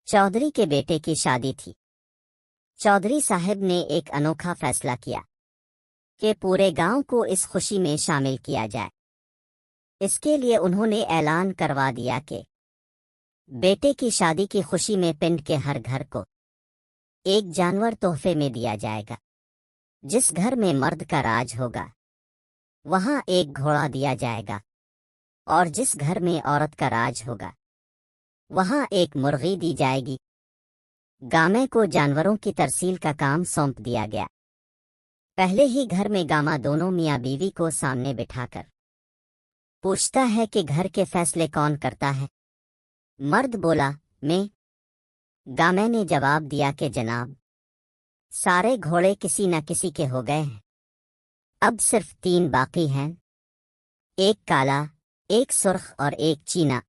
चौधरी के बेटे की शादी थी। चौधरी साहब ने एक अनोखा फैसला किया कि पूरे गांव को इस खुशी में शामिल किया जाए। इसके लिए उन्होंने ऐलान करवा दिया कि बेटे की शादी की खुशी में पिंड के हर घर को एक जानवर तोहफे में दिया जाएगा। जिस घर में मर्द का राज होगा वहां एक घोड़ा दिया जाएगा, और जिस घर में औरत का राज होगा वहां एक मुर्गी दी जाएगी। गामे को जानवरों की तरसील का काम सौंप दिया गया। पहले ही घर में गामा दोनों मियाँ बीवी को सामने बिठाकर पूछता है कि घर के फैसले कौन करता है। मर्द बोला, मैं। गामे ने जवाब दिया कि जनाब, सारे घोड़े किसी न किसी के हो गए हैं, अब सिर्फ 3 बाकी हैं, एक काला, एक सुर्ख और एक चीना।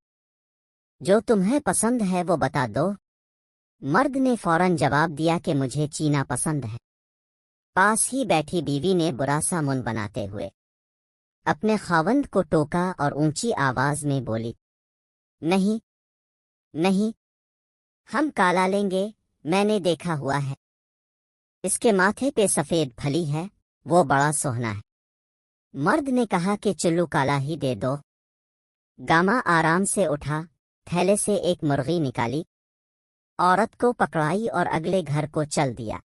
जो तुम्हें पसंद है वो बता दो। मर्द ने फौरन जवाब दिया कि मुझे चीना पसंद है। पास ही बैठी बीवी ने बुरा सा मुंह बनाते हुए अपने खावंद को टोका और ऊंची आवाज में बोली, नहीं नहीं, हम काला लेंगे, मैंने देखा हुआ है। इसके माथे पे सफेद फली है, वो बड़ा सोहना है। मर्द ने कहा कि चुल्लू काला ही दे दो। गामा आराम से उठा, थैले से एक मुर्गी निकाली, औरत को पकड़ाई और अगले घर को चल दिया।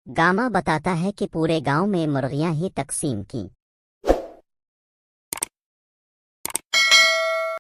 गामा बताता है कि पूरे गांव में मुर्गियां ही तकसीम की।